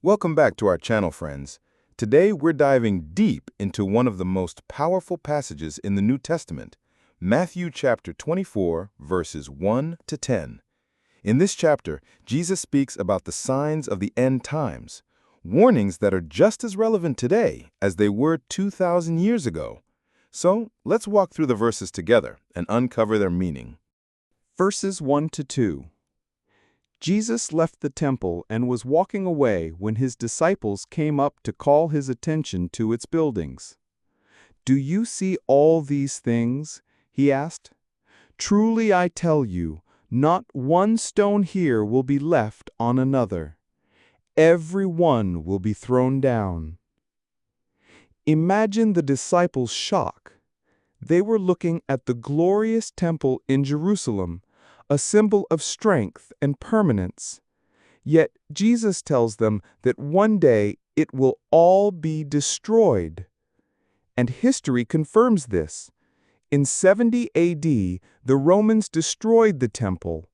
Welcome back to our channel, friends. Today we're diving deep into one of the most powerful passages in the New Testament, Matthew chapter 24, verses 1 to 10. In this chapter, Jesus speaks about the signs of the end times, warnings that are just as relevant today as they were 2,000 years ago. So let's walk through the verses together and uncover their meaning. Verses 1 to 2. Jesus left the temple and was walking away when his disciples came up to call his attention to its buildings. "Do you see all these things?" he asked. "Truly I tell you, not one stone here will be left on another. Every one will be thrown down." Imagine the disciples' shock. They were looking at the glorious temple in Jerusalem, a symbol of strength and permanence. Yet Jesus tells them that one day it will all be destroyed. And history confirms this. In 70 AD, the Romans destroyed the temple.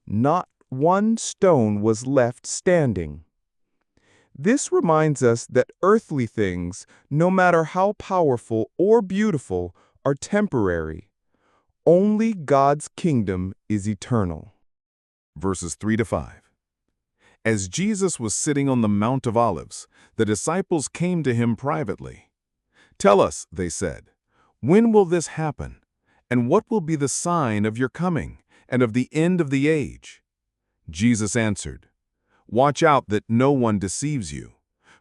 Not one stone was left standing. This reminds us that earthly things, no matter how powerful or beautiful, are temporary. Only God's kingdom is eternal. Verses 3 to 5. As Jesus was sitting on the Mount of Olives, the disciples came to him privately. "Tell us," they said, "when will this happen? And what will be the sign of your coming and of the end of the age?" Jesus answered, "Watch out that no one deceives you,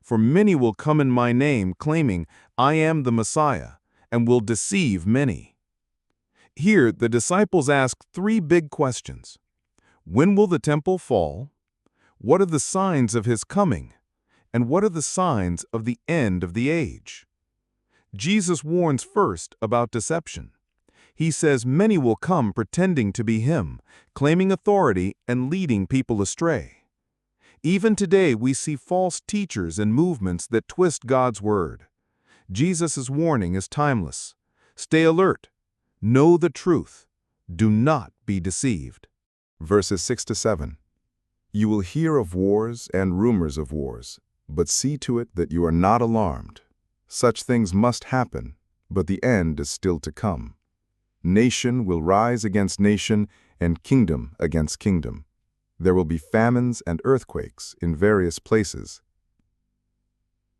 for many will come in my name claiming, 'I am the Messiah,' and will deceive many." Here, the disciples ask three big questions. When will the temple fall? What are the signs of his coming? And what are the signs of the end of the age? Jesus warns first about deception. He says many will come pretending to be him, claiming authority and leading people astray. Even today, we see false teachers and movements that twist God's word. Jesus' warning is timeless. Stay alert. Know the truth. Do not be deceived. Verses 6 to 7. You will hear of wars and rumors of wars, but see to it that you are not alarmed. Such things must happen, but the end is still to come. Nation will rise against nation and kingdom against kingdom. There will be famines and earthquakes in various places.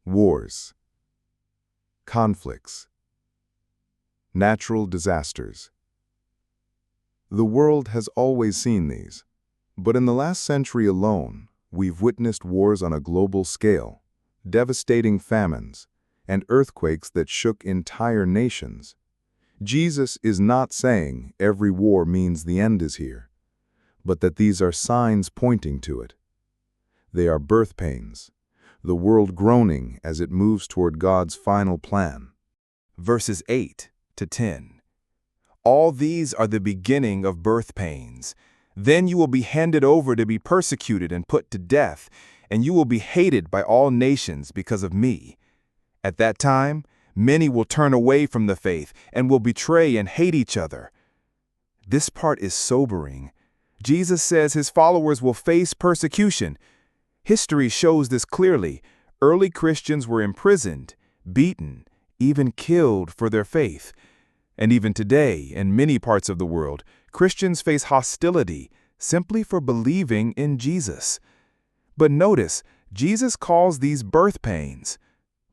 Wars, conflicts, natural disasters. The world has always seen these, but in the last century alone, we've witnessed wars on a global scale, devastating famines, and earthquakes that shook entire nations. Jesus is not saying every war means the end is here, but that these are signs pointing to it. They are birth pains, the world groaning as it moves toward God's final plan. Verses 8 to 10. All these are the beginning of birth pains. Then you will be handed over to be persecuted and put to death, and you will be hated by all nations because of me. At that time, many will turn away from the faith and will betray and hate each other. This part is sobering. Jesus says his followers will face persecution. History shows this clearly. Early Christians were imprisoned, beaten, even killed for their faith. And even today, in many parts of the world, Christians face hostility simply for believing in Jesus. But notice, Jesus calls these birth pains.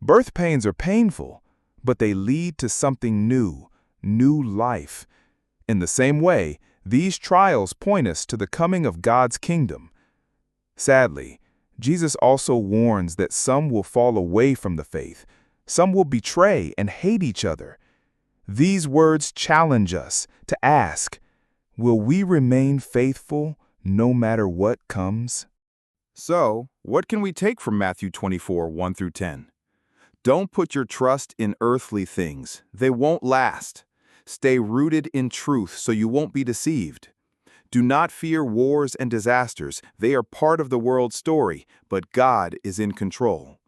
Birth pains are painful, but they lead to something new life. In the same way, these trials point us to the coming of God's kingdom. Sadly, Jesus also warns that some will fall away from the faith. Some will betray and hate each other. These words challenge us to ask, will we remain faithful no matter what comes? So, what can we take from Matthew 24, 1 through 10? Don't put your trust in earthly things. They won't last. Stay rooted in truth so you won't be deceived. Do not fear wars and disasters. They are part of the world's story, but God is in control.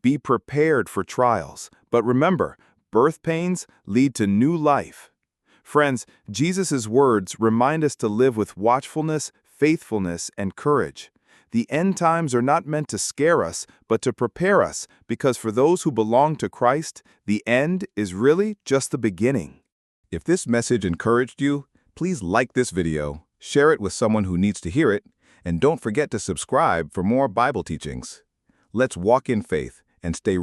Be prepared for trials, but remember, birth pains lead to new life. Friends, Jesus' words remind us to live with watchfulness, faithfulness, and courage. The end times are not meant to scare us, but to prepare us, because for those who belong to Christ, the end is really just the beginning. If this message encouraged you, please like this video, share it with someone who needs to hear it, and don't forget to subscribe for more Bible teachings. Let's walk in faith and stay